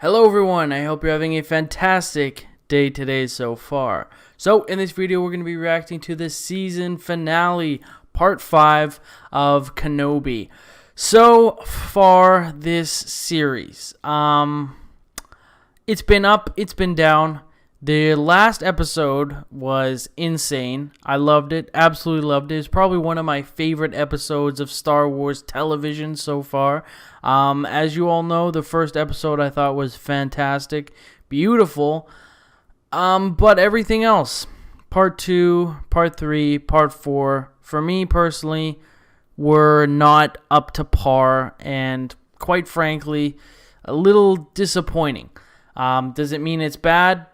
Hello everyone, I hope you're having a fantastic day today so far. So in this video we're going to be reacting to the season finale, part 5 of Kenobi. So far this series, it's been up, it's been down. The last episode was insane. I loved it, absolutely loved it. It's probably one of my favorite episodes of Star Wars television so far. As you all know, the first episode I thought was fantastic, beautiful. But everything else, part 2, part 3, part 4, for me personally, were not up to par and quite frankly, a little disappointing. Does it mean it's bad?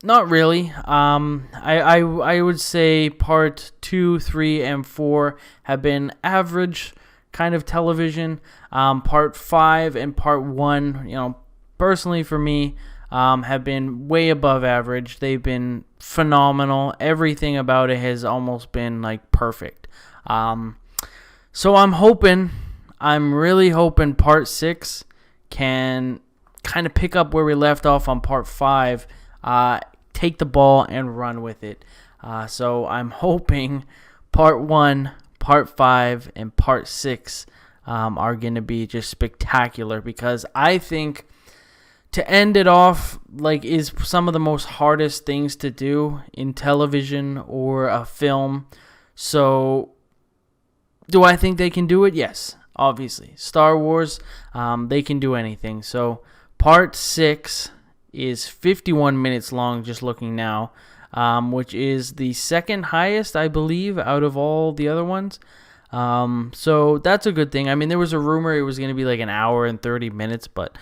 Not really. I would say part 2, 3, and 4 have been average kind of television. Part 5 and part 1, personally for me, have been way above average. They've been phenomenal. Everything about it has almost been like perfect. So I'm really hoping part 6 can kind of pick up where we left off on part 5. Take the ball and run with it. So I'm hoping part 1, part 5, and part 6 are going to be just spectacular, because I think to end it off is some of the most hardest things to do in television or a film. So do I think they can do it? Yes, obviously. Star Wars, they can do anything. So part 6 is 51 minutes long, just looking now, which is the second highest, I believe, out of all the other ones. So that's a good thing. I mean, there was a rumor it was going to be like an hour and 30 minutes, but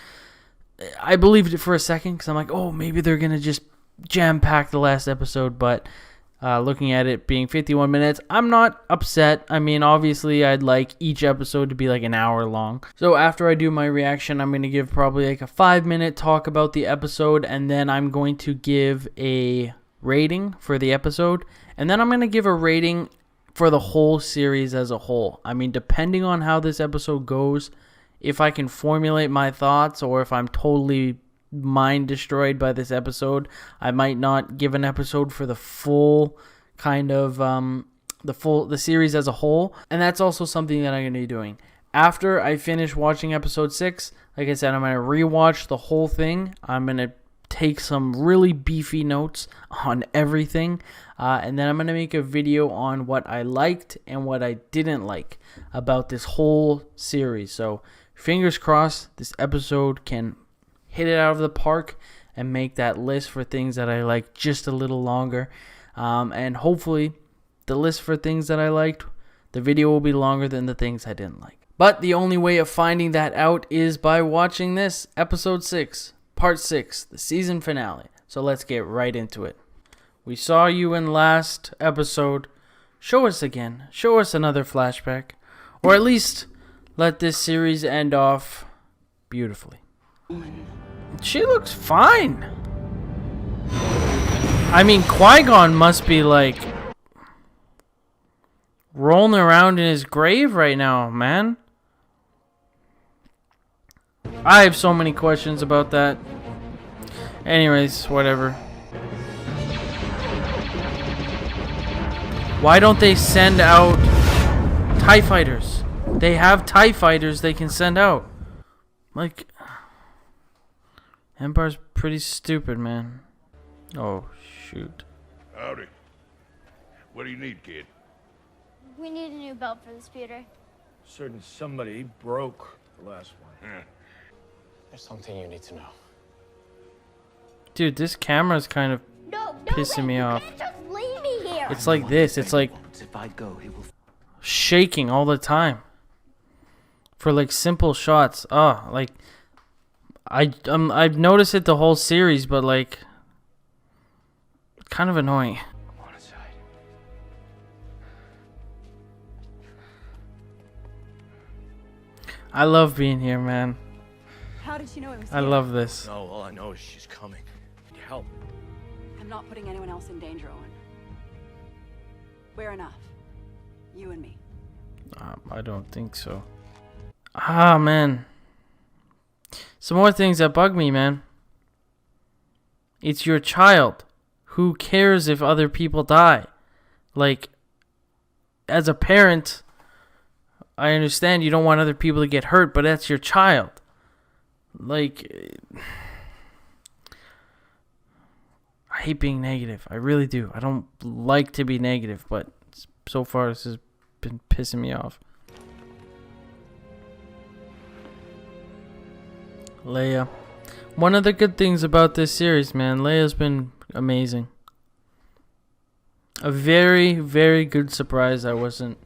I believed it for a second because I'm like, oh, maybe they're going to just jam-pack the last episode, but looking at it being 51 minutes, I'm not upset. I mean, obviously, I'd like each episode to be like an hour long. So after I do my reaction, I'm going to give probably like a 5-minute talk about the episode, and then I'm going to give a rating for the episode, and then I'm going to give a rating for the whole series as a whole. I mean, depending on how this episode goes, if I can formulate my thoughts or if I'm totally mind destroyed by this episode, I might not give an episode for the full kind of the series as a whole. And that's also something that I'm going to be doing after I finish watching episode 6. Like I said, I'm going to rewatch the whole thing. I'm going to take some really beefy notes on everything, and then I'm going to make a video on what I liked and what I didn't like about this whole series. So fingers crossed this episode can hit it out of the park and make that list for things that I like just a little longer. And hopefully the list for things that I liked, the video will be longer than the things I didn't like. But the only way of finding that out is by watching this episode 6, part 6, the season finale. So let's get right into it. We saw you in last episode. Show us again. Show us another flashback. Or at least let this series end off beautifully. She looks fine. I mean, Qui-Gon must be like rolling around in his grave right now, man. I have so many questions about that. Anyways, whatever. Why don't they send out TIE fighters? They have TIE fighters they can send out. Like, Empire's pretty stupid, man. Oh, shoot. Howdy. What do you need, kid? We need a new belt for the speeder. Certain somebody broke the last one. Yeah. There's something you need to know. Dude, this camera's kind of No, pissing me off. You can't just leave me here. It's like this. It's like shaking all the time. For like simple shots. Oh, like I've noticed it the whole series, but like kind of annoying. Come on inside. I love being here, man. How did she know it was I here? love this. No, all I know is she's coming. Need your help. I'm not putting anyone else in danger, Owen. We're enough. You and me. I don't think so. Ah, man. Some more things that bug me, man. It's your child. Who cares if other people die? Like, as a parent, I understand you don't want other people to get hurt, but that's your child. Like, I hate being negative. I really do. I don't like to be negative, but so far this has been pissing me off. Leia. One of the good things about this series, man, Leia's been amazing. A very, very good surprise I wasn't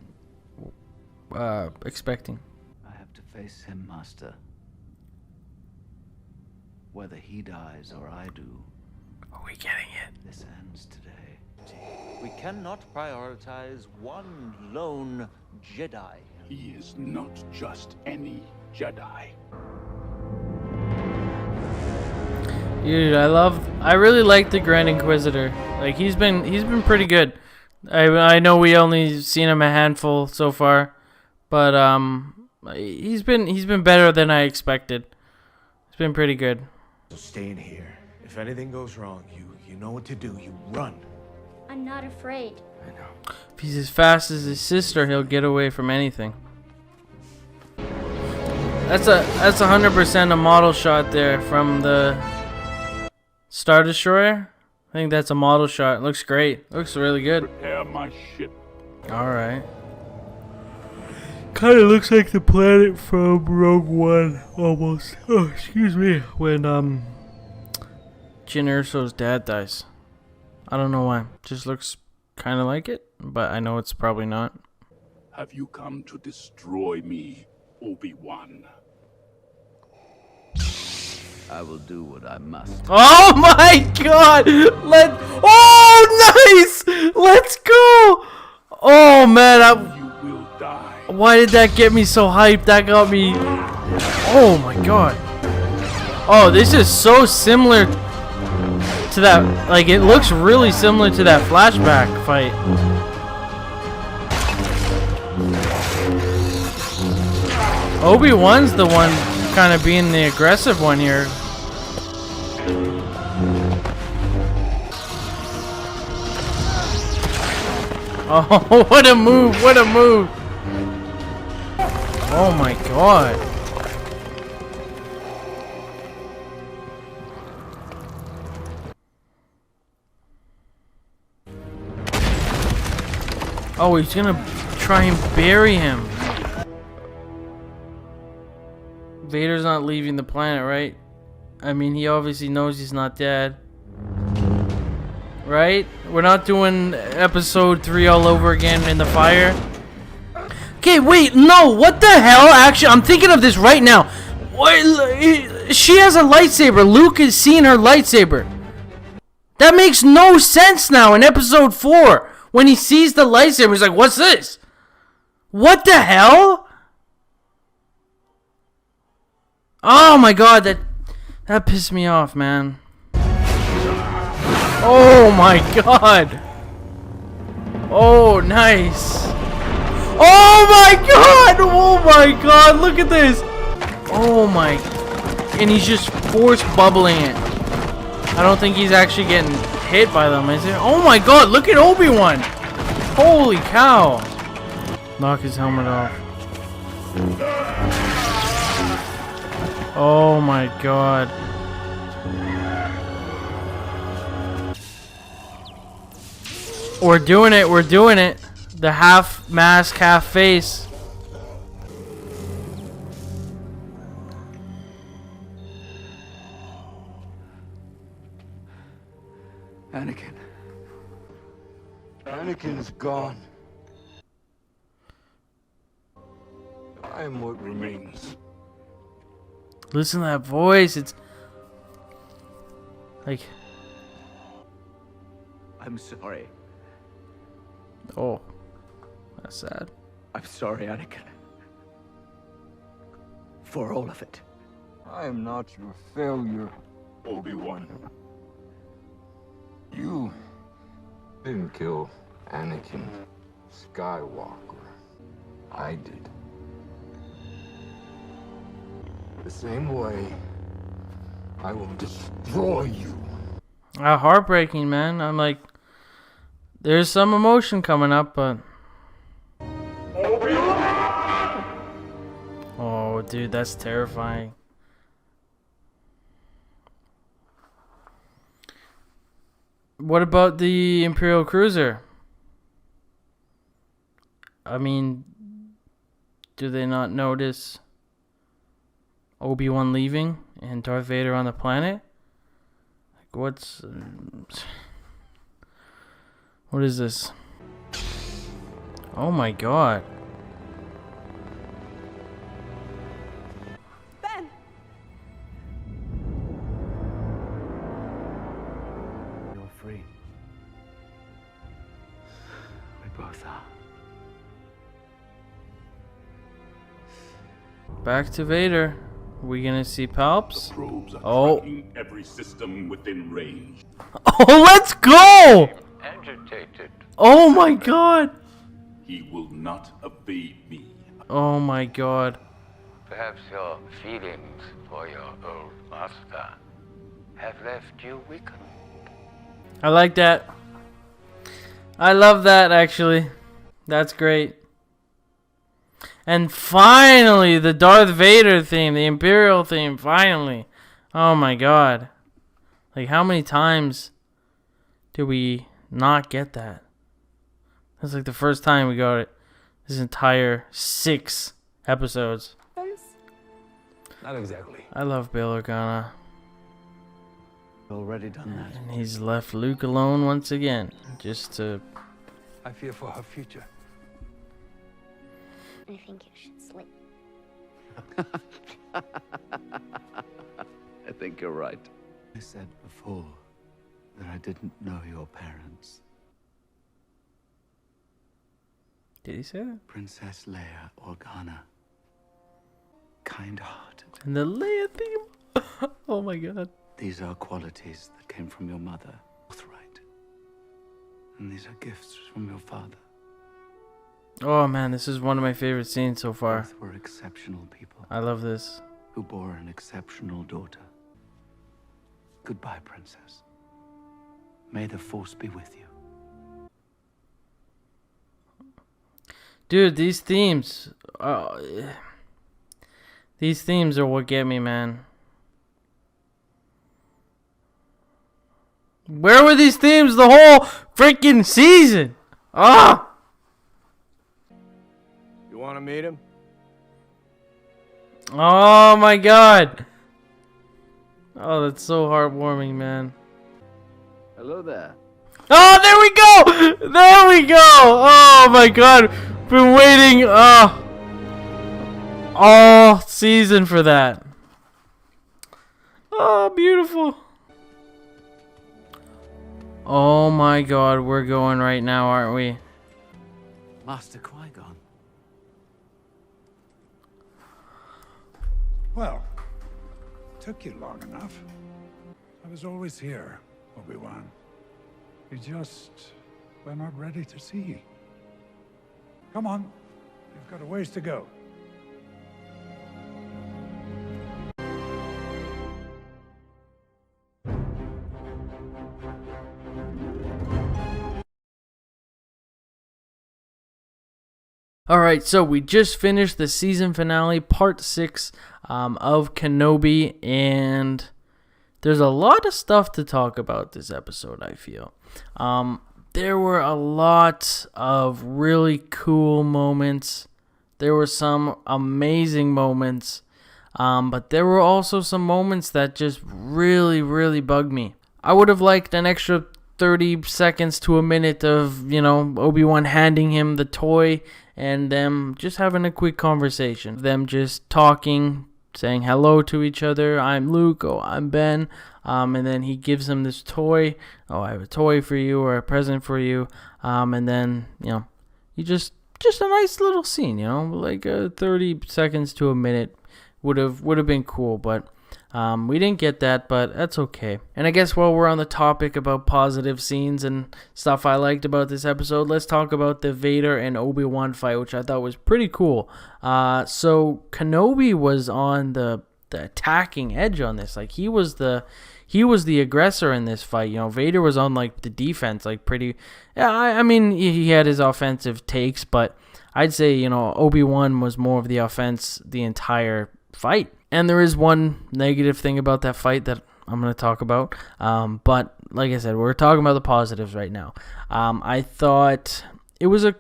expecting. I have to face him, Master. Whether he dies or I do. Are we getting it? This ends today. We cannot prioritize one lone Jedi. He is not just any Jedi. Dude, I really like the Grand Inquisitor. Like, he's been pretty good. I know we only seen him a handful so far, but he's been better than I expected. He's been pretty good. So stay in here. If anything goes wrong, you know what to do. You run. I'm not afraid. I know. If he's as fast as his sister, he'll get away from anything. That's 100% a model shot there from the Star Destroyer. I think that's a model shot. It looks great. Looks really good. Prepare my ship. Alright. Kind of looks like the planet from Rogue One, almost. Oh, excuse me. When, Jyn Erso's dad dies. I don't know why. Just looks kind of like it, but I know it's probably not. Have you come to destroy me, Obi-Wan? I will do what I must. Oh my god! Oh, nice! Let's go! Oh man, You will die. why did that get me so hyped? That got me... Oh my god. Oh, this is so similar to that... Like, it looks really similar to that flashback fight. Obi-Wan's the one kind of being the aggressive one here. Oh, what a move, what a move. Oh my god. Oh, he's gonna try and bury him. Vader's not leaving the planet, right? I mean, he obviously knows he's not dead. Right? We're not doing episode 3 all over again in the fire. Okay, wait, no, what the hell? Actually, I'm thinking of this right now. She has a lightsaber. Luke has seen her lightsaber. That makes no sense now in episode 4. When he sees the lightsaber, he's like, what's this? What the hell? Oh my god, that pissed me off, man. Oh my god. Oh, nice. Oh my god. Oh my god, look at this. Oh my. And he's just force bubbling it. I don't think he's actually getting hit by them, is it? Oh my god, look at Obi-Wan. Holy cow. Knock his helmet off. Oh my god. We're doing it, we're doing it. The half mask, half face. Anakin. Anakin's gone. I am what remains. Listen to that voice. It's like, I'm sorry. oh, that's sad. I'm sorry, Anakin. For all of it. I am not your failure, Obi-Wan. You didn't kill Anakin Skywalker. I did. The same way I will destroy you. Heartbreaking, man. I'm like, there's some emotion coming up, but... Oh, dude, that's terrifying. What about the Imperial cruiser? I mean, do they not notice Obi-Wan leaving and Darth Vader on the planet? Like, what is this? Oh my god. Ben! You're free. We both are. Back to Vader. We gonna see Palps? Probes are Oh. tracking every system within range. Oh, let's go! Agitated. Oh my god. He will not evade me. Oh my god. Perhaps your feelings for your old master have left you weakened. I like that. I love that, actually. That's great. And finally, the Darth Vader theme, the Imperial theme, finally. Oh my god. Like, how many times did we not get that? That's like the first time we got it. This entire 6 episodes. Not exactly. I love Bail Organa. Already done that. And he's left Luke alone once again. Just to... I fear for her future. I think you should sleep. I think you're right. I said before that I didn't know your parents. Did he say that? Princess Leia Organa. Kind-hearted. And the Leia theme. Oh my god. These are qualities that came from your mother. Both right. And these are gifts from your father. Oh man, this is one of my favorite scenes so far. Both were exceptional people I love this. who bore an exceptional daughter. Goodbye, princess. May the force be with you. Dude, these themes. These themes are what get me, man. Where were these themes the whole freaking season? Ah! You want to meet him? Oh my god. Oh, that's so heartwarming, man. Hello there. Oh, there we go! There we go! Oh my god. Been waiting all season for that. Oh, beautiful. Oh my god, we're going right now, aren't we? Master Qui-Gon. Well, took you long enough. I was always here, Obi-Wan. You just were not ready to see. Come on, you've got a ways to go. Alright, so we just finished the season finale, part 6 of Kenobi, and there's a lot of stuff to talk about this episode, I feel. There were a lot of really cool moments. There were some amazing moments, but there were also some moments that just really, really bugged me. I would have liked an extra 30 seconds to a minute of, Obi-Wan handing him the toy and them just having a quick conversation. Them just talking, saying hello to each other. I'm Luke. Oh, I'm Ben. And then he gives him this toy. Oh, I have a toy for you or a present for you. And then, you just a nice little scene, like 30 seconds to a minute would have been cool, but we didn't get that, but that's okay. And I guess while we're on the topic about positive scenes and stuff I liked about this episode, let's talk about the Vader and Obi-Wan fight, which I thought was pretty cool. So Kenobi was on the attacking edge on this. Like he was the aggressor in this fight. You know, Vader was on like the defense, like pretty. Yeah, I mean he had his offensive takes, but I'd say, you know, Obi-Wan was more of the offense the entire fight. And there is one negative thing about that fight that I'm going to talk about. But like I said, we're talking about the positives right now. I thought it was a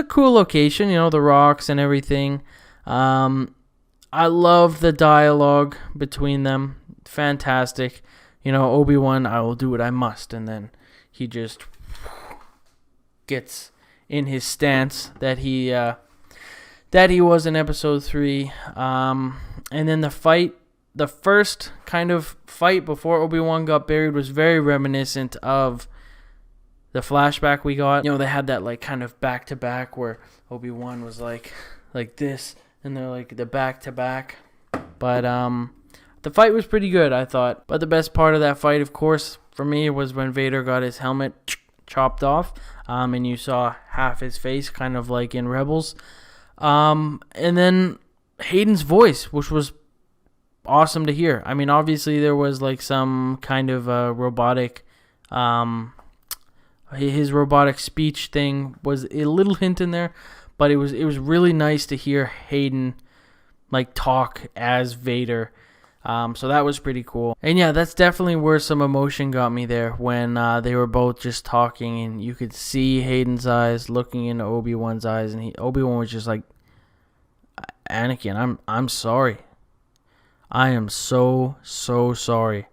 cool location, you know, the rocks and everything. I love the dialogue between them. Fantastic. You know, Obi-Wan, I will do what I must. And then he just gets in his stance that he was in episode 3. And then the first kind of fight before Obi-Wan got buried was very reminiscent of the flashback we got. You know, they had that like kind of back-to-back where Obi-Wan was like this, and they're like the back-to-back. But the fight was pretty good, I thought. But the best part of that fight, of course, for me, was when Vader got his helmet chopped off, and you saw half his face, kind of like in Rebels. And then Hayden's voice, which was awesome to hear. I mean, obviously there was like some kind of robotic, his robotic speech thing was a little hint in there, but it was really nice to hear Hayden like talk as Vader. So that was pretty cool. And yeah, that's definitely where some emotion got me there when they were both just talking, and you could see Hayden's eyes looking into Obi-Wan's eyes, and Obi-Wan was just like, Anakin, I'm sorry. I am so sorry.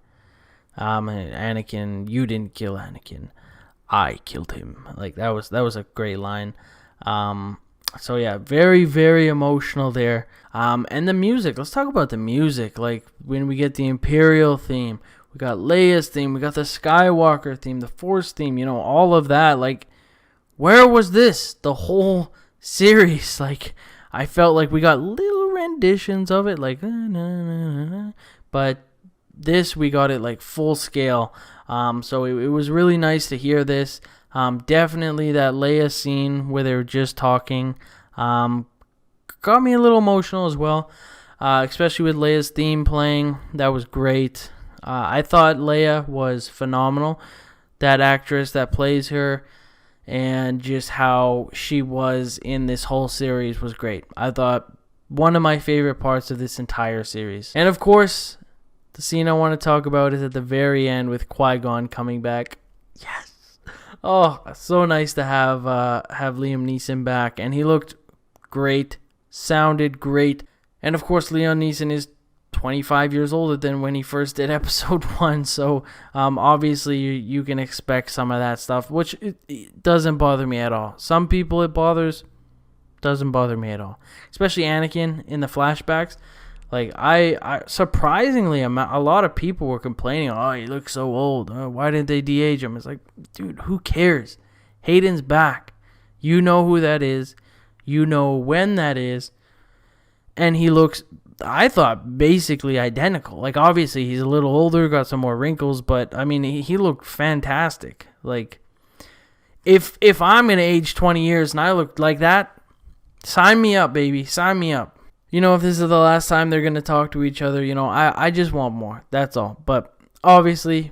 Anakin, you didn't kill Anakin. I killed him. Like that was a great line. So yeah, very, very emotional there. And the music. Let's talk about the music. Like when we get the Imperial theme, we got Leia's theme, we got the Skywalker theme, the Force theme, you know, all of that. Like, where was this the whole series? Like, I felt like we got little renditions of it, like, but this we got it like full scale. So it was really nice to hear this. Definitely that Leia scene where they were just talking got me a little emotional as well, especially with Leia's theme playing. That was great. I thought Leia was phenomenal. That actress that plays her and just how she was in this whole series was great. I thought one of my favorite parts of this entire series. And of course, the scene I want to talk about is at the very end with Qui-Gon coming back. Yes. Oh, so nice to have Liam Neeson back, and he looked great, sounded great, and of course Liam Neeson is 25 years older than when he first did episode 1, so obviously you can expect some of that stuff, which it doesn't bother me at all. Some people it bothers, doesn't bother me at all, especially Anakin in the flashbacks. Like, I surprisingly, a lot of people were complaining, oh, he looks so old. Why didn't they de-age him? It's like, dude, who cares? Hayden's back. You know who that is. You know when that is. And he looks, I thought, basically identical. Like, obviously, he's a little older, got some more wrinkles, but, I mean, he looked fantastic. Like, if I'm going to age 20 years and I look like that, sign me up, baby. Sign me up. You know, if this is the last time they're going to talk to each other, you know, I just want more. That's all. But obviously,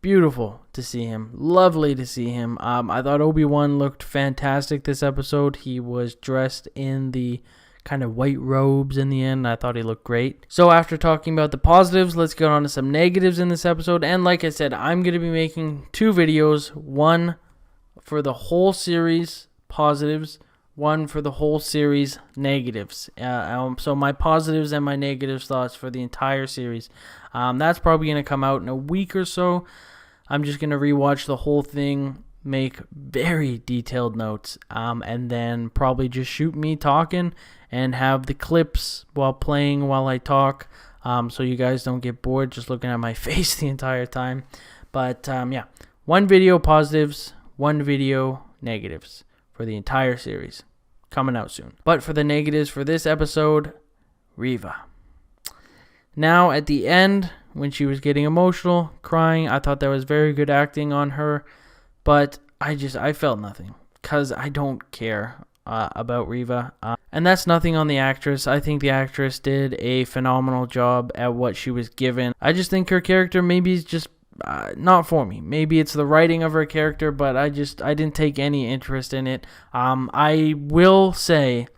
beautiful to see him. Lovely to see him. I thought Obi-Wan looked fantastic this episode. He was dressed in the kind of white robes in the end. I thought he looked great. So after talking about the positives, let's get on to some negatives in this episode. And like I said, I'm going to be making 2 videos. One for the whole series, positives. One for the whole series, negatives. So my positives and my negatives thoughts for the entire series. That's probably going to come out in a week or so. I'm just going to rewatch the whole thing, make very detailed notes, and then probably just shoot me talking and have the clips while playing while I talk, so you guys don't get bored just looking at my face the entire time. But yeah, 1 video positives, 1 video negatives for the entire series. Coming out soon. But for the negatives for this episode, Reva. Now, at the end, when she was getting emotional, crying, I thought that was very good acting on her. But I felt nothing. Because I don't care. about Reva. And that's nothing on the actress. I think the actress did a phenomenal job at what she was given. I just think her character maybe is just not for me. Maybe it's the writing of her character, but I didn't take any interest in it. I will say,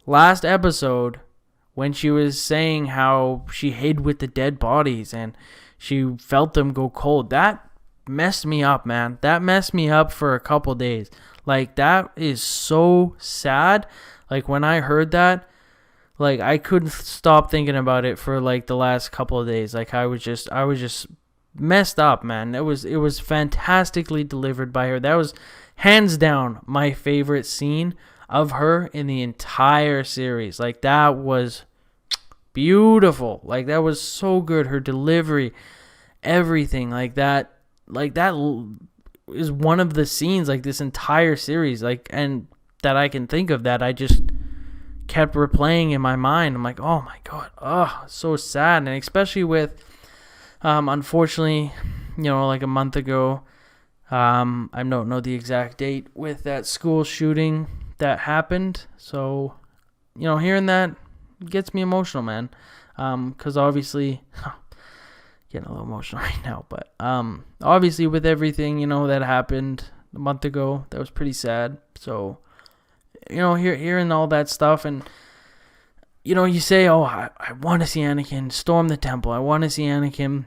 last episode, when she was saying how she hid with the dead bodies and she felt them go cold, that messed me up, man. That messed me up for a couple days. Like, that is so sad. Like, when I heard that, like, I couldn't stop thinking about it for like the last couple of days. Like, I was just messed up, man. It was fantastically delivered by her. That was hands down my favorite scene of her in the entire series. Like, that was beautiful. Like, that was so good. Her delivery, everything like that is one of the scenes, like, this entire series, like, and that I can think of that I just kept replaying in my mind. I'm like, oh my god, so sad. And especially with unfortunately, like a month ago, I don't know the exact date, with that school shooting that happened. So, hearing that gets me emotional, man. Because obviously, getting a little emotional right now, but obviously with everything, that happened a month ago, that was pretty sad. So, hearing all that stuff, and, you say, oh, I want to see Anakin storm the temple. I want to see Anakin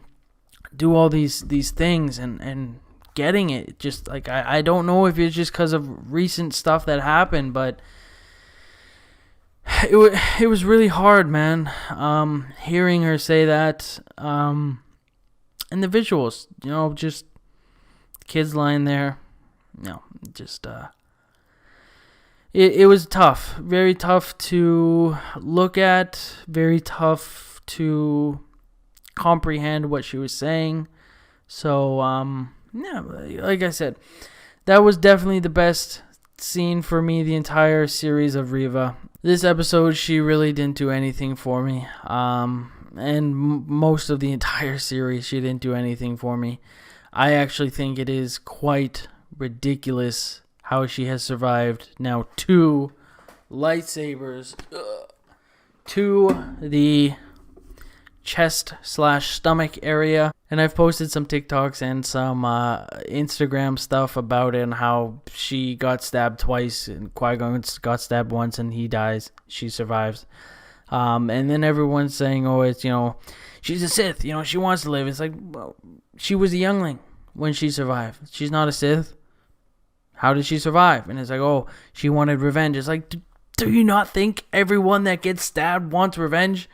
do all these things, and getting it. Just like, I don't know if it's just because of recent stuff that happened, but it was really hard, man. Hearing her say that, and the visuals, just kids lying there, it was tough, very tough to look at, very tough to comprehend what she was saying. So, like I said, that was definitely the best scene for me, the entire series of Reva. This episode, she really didn't do anything for me. And most of the entire series, she didn't do anything for me. I actually think it is quite ridiculous how she has survived now 2 lightsabers to the chest/stomach area. And I've posted some TikToks and some Instagram stuff about it, and how she got stabbed twice, and Qui-Gon got stabbed once and he dies. She survives. And then everyone's saying, oh, it's, she's a Sith, she wants to live. It's like, well, she was a youngling when she survived. She's not a Sith. How did she survive? And it's like, oh, she wanted revenge. It's like, do you not think everyone that gets stabbed wants revenge?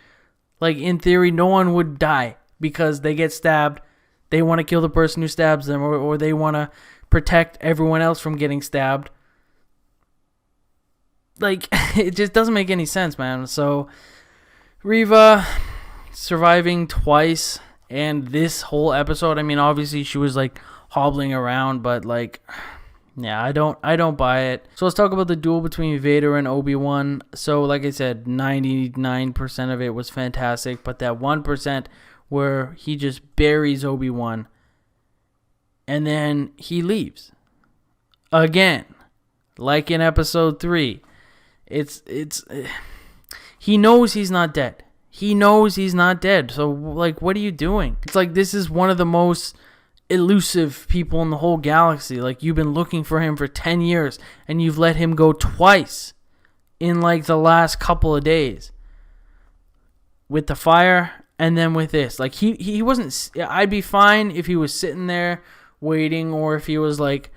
Like, in theory, no one would die because they get stabbed. They want to kill the person who stabs them, or they want to protect everyone else from getting stabbed. Like, it just doesn't make any sense, man. So, Reva surviving twice, and this whole episode, I mean, obviously she was like hobbling around, but like, yeah, I don't buy it. So let's talk about the duel between Vader and Obi-Wan. So like I said, 99% of it was fantastic, but that 1% where he just buries Obi-Wan and then he leaves again, like in episode 3. It's he knows he's not dead. He knows he's not dead. So like, what are you doing? It's like, this is one of the most elusive people in the whole galaxy. Like, you've been looking for him for 10 years and you've let him go twice in like the last couple of days, with the fire and then with this. Like, he wasn't, I'd be fine if he was sitting there waiting, or if he was like,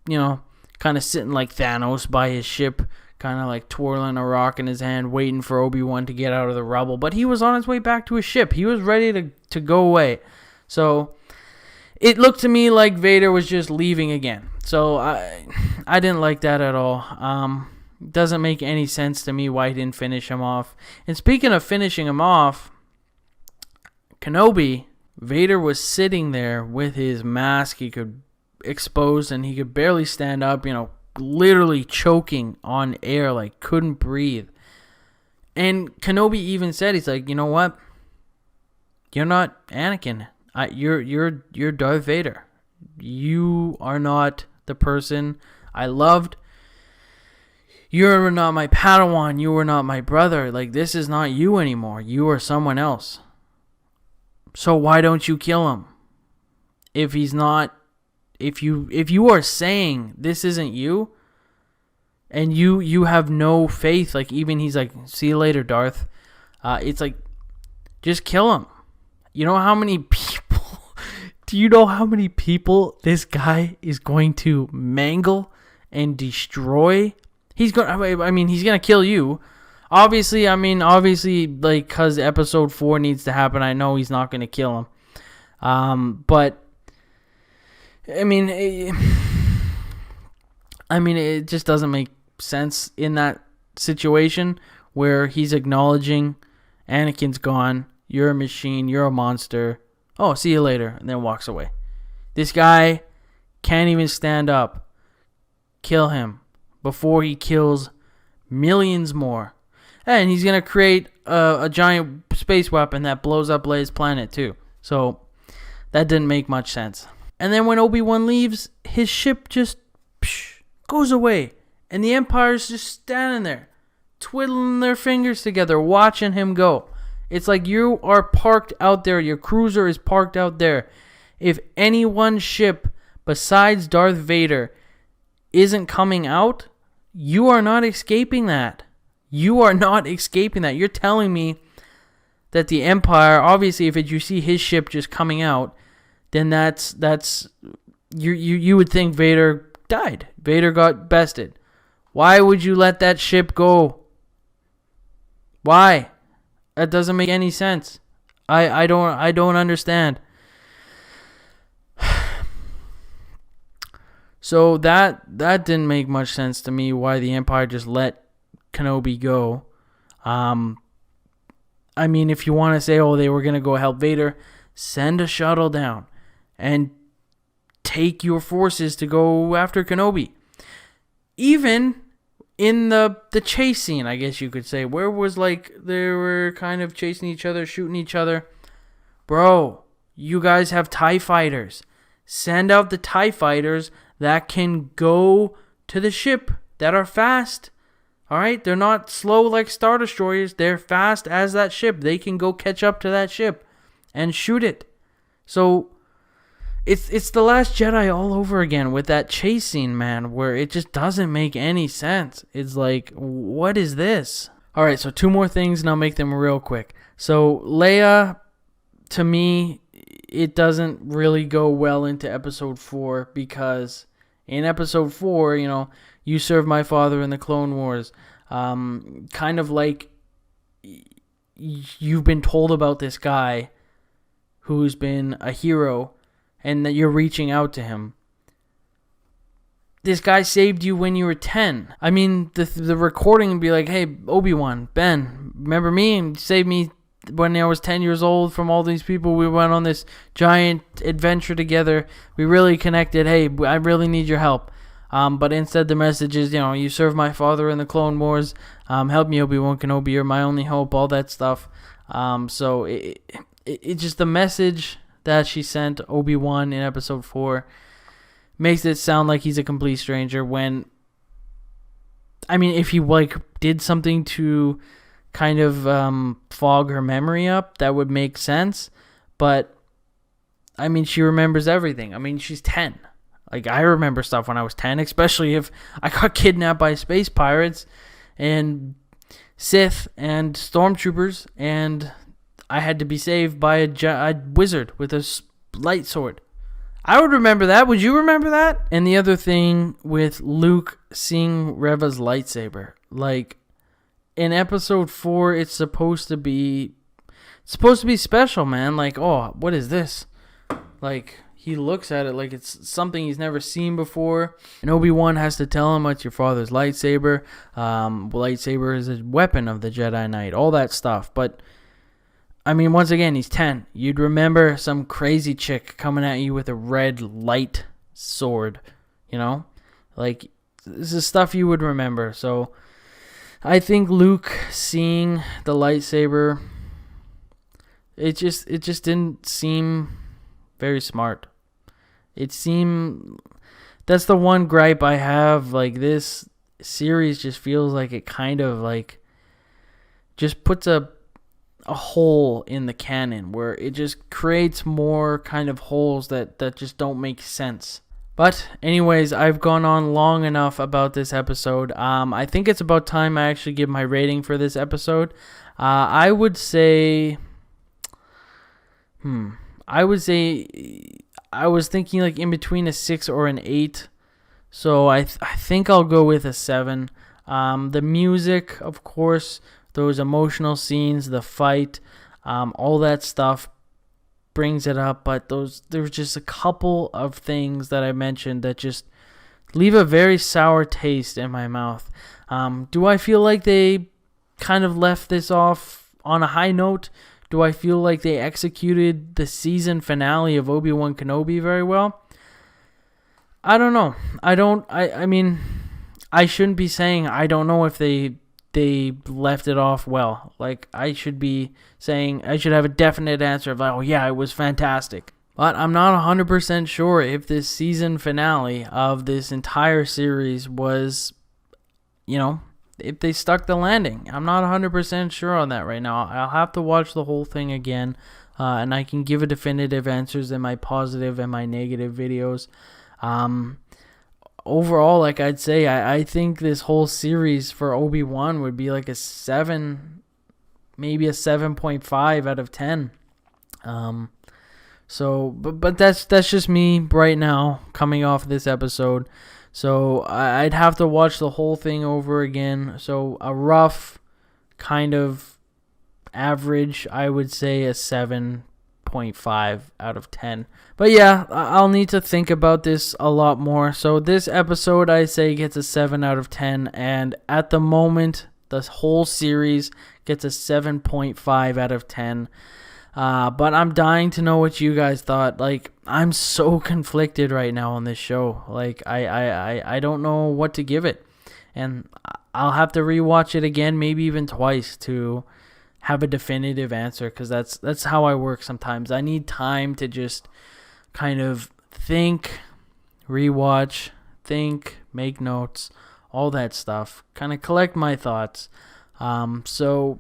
kind of sitting like Thanos by his ship, kind of like twirling a rock in his hand, waiting for Obi-Wan to get out of the rubble. But he was on his way back to his ship. He was ready to go away. So it looked to me like Vader was just leaving again. So I didn't like that at all. Doesn't make any sense to me why he didn't finish him off. And speaking of finishing him off, Kenobi, Vader was sitting there with his mask. He could exposed and he could barely stand up, literally choking on air, like couldn't breathe. And Kenobi even said, he's like, you know what? You're not Anakin. You're Darth Vader. You are not the person I loved. You're not my Padawan. You are not my brother. Like, this is not you anymore. You are someone else. So why don't you kill him? If he's not, if you are saying this isn't you, and you have no faith, like, even he's like, see you later, Darth. It's like, just kill him. You know how many people, do you know how many people this guy is going to mangle and destroy? He's gonna kill you. Obviously, like, cause episode 4 needs to happen. I know he's not gonna kill him. But it just doesn't make sense in that situation where he's acknowledging Anakin's gone. You're a machine. You're a monster. Oh, see you later, and then walks away. This guy can't even stand up. Kill him before he kills millions more. And he's going to create a giant space weapon that blows up Leia's planet too. So that didn't make much sense. And then when Obi-Wan leaves, his ship just goes away. And the Empire's just standing there, twiddling their fingers together, watching him go. It's like you are parked out there. Your cruiser is parked out there. If any one ship besides Darth Vader isn't coming out, you are not escaping that. You are not escaping that. You're telling me that the Empire, obviously, if you see his ship just coming out, then that's you would think Vader died. Vader got bested. Why would you let that ship go? Why? That doesn't make any sense. I don't understand. So that didn't make much sense to me, why the Empire just let Kenobi go. If you want to say, they were going to go help Vader, send a shuttle down and take your forces to go after Kenobi. Even in the chase scene, I guess you could say, where was like they were kind of chasing each other, shooting each other. Bro, you guys have TIE fighters. Send out the TIE fighters that can go to the ship, that are fast. Alright? They're not slow like Star Destroyers. They're fast as that ship. They can go catch up to that ship and shoot it. So it's The Last Jedi all over again with that chase scene, man, where it just doesn't make any sense. It's like, what is this? Alright, so 2 more things and I'll make them real quick. So Leia, to me, it doesn't really go well into episode 4 because in episode 4, you serve my father in the Clone Wars. Kind of like you've been told about this guy who's been a hero and that you're reaching out to him. This guy saved you when you were 10. The recording would be like, hey, Obi-Wan, Ben, remember me? And saved me when I was 10 years old from all these people. We went on this giant adventure together. We really connected. Hey, I really need your help. But instead the message is, you serve my father in the Clone Wars. Help me, Obi-Wan Kenobi. You're my only hope. All that stuff. So it just the message that she sent Obi-Wan in episode 4 makes it sound like he's a complete stranger when, if he did something to kind of fog her memory up, that would make sense. But she remembers everything. She's 10. I remember stuff when I was 10, especially if I got kidnapped by space pirates and Sith and stormtroopers, and I had to be saved by a wizard with a light sword. I would remember that. Would you remember that? And the other thing with Luke seeing Reva's lightsaber, in episode 4, it's supposed to be special, man. What is this? He looks at it like it's something he's never seen before. And Obi-Wan has to tell him it's your father's lightsaber. Lightsaber is a weapon of the Jedi Knight. All that stuff. But, once again, he's 10. You'd remember some crazy chick coming at you with a red light sword. This is stuff you would remember. So, I think Luke seeing the lightsaber, it just didn't seem very smart. It seemed, that's the one gripe I have. This series just feels like it kind of like just puts a hole in the canon where it just creates more kind of holes that just don't make sense. But anyways, I've gone on long enough about this episode. I think it's about time I actually give my rating for this episode. I would say I was thinking like in between a 6 or an 8. So I think I'll go with a 7. The music, of course, those emotional scenes, the fight, all that stuff brings it up. But there's just a couple of things that I mentioned that just leave a very sour taste in my mouth. Do I feel like they kind of left this off on a high note? Do I feel like they executed the season finale of Obi-Wan Kenobi very well? I don't know. I mean, I shouldn't be saying I don't know if they left it off well. Like, I should be saying, I should have a definite answer of, oh yeah, it was fantastic. But I'm not 100% sure if this season finale of this entire series was, if they stuck the landing. I'm not 100% sure on that right now. I'll have to watch the whole thing again, and I can give a definitive answers in my positive and my negative videos. Overall, like I'd say, I think this whole series for Obi-Wan would be like a 7, maybe a 7.5 out of 10. But that's just me right now coming off this episode. So I'd have to watch the whole thing over again. So a rough kind of average, I would say a 7.5 out of 10. But yeah, I'll need to think about this a lot more. So this episode, I say, gets a 7 out of 10. And at the moment, the whole series gets a 7.5 out of 10. But I'm dying to know what you guys thought. Like, I'm so conflicted right now on this show. Like, I don't know what to give it. And I'll have to rewatch it again, maybe even twice, to have a definitive answer. Because that's how I work sometimes. I need time to just kind of think, rewatch, make notes, all that stuff. Kind of collect my thoughts. So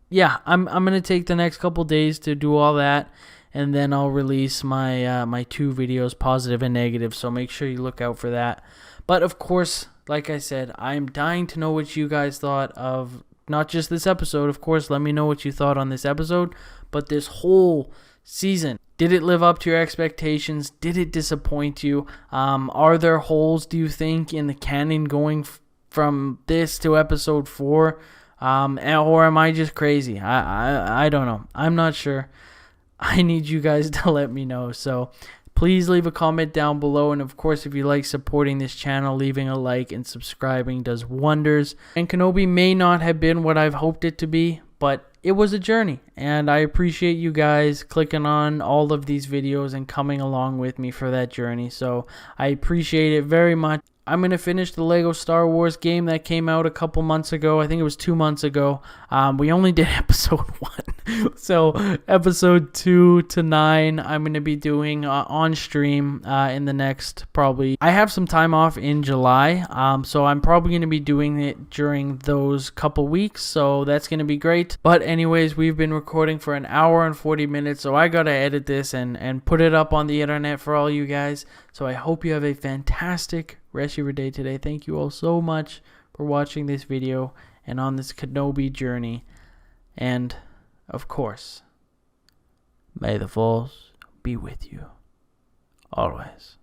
yeah, I'm gonna take the next couple days to do all that, and then I'll release my my 2 videos, positive and negative. So make sure you look out for that. But of course, like I said, I'm dying to know what you guys thought of not just this episode. Of course, let me know what you thought on this episode, but this whole season. Did it live up to your expectations? Did it disappoint you? Are there holes, do you think, in the canon going from this to episode 4? Or am I just crazy? I don't know. I'm not sure. I need you guys to let me know. So please leave a comment down below. And of course, if you like supporting this channel, leaving a like and subscribing does wonders. And Kenobi may not have been what I've hoped it to be, but it was a journey. And I appreciate you guys clicking on all of these videos and coming along with me for that journey. So I appreciate it very much. I'm going to finish the Lego Star Wars game that came out a couple months ago. I think it was 2 months ago. We only did episode 1. So episode 2 to 9, I'm going to be doing on stream in the next probably. I have some time off in July. So I'm probably going to be doing it during those couple weeks. So that's going to be great. But anyways, we've been recording for an hour and 40 minutes. So I got to edit this and put it up on the internet for all you guys. So I hope you have a fantastic rest of your day today. Thank you all so much for watching this video and on this Kenobi journey. And of course, may the Force be with you always.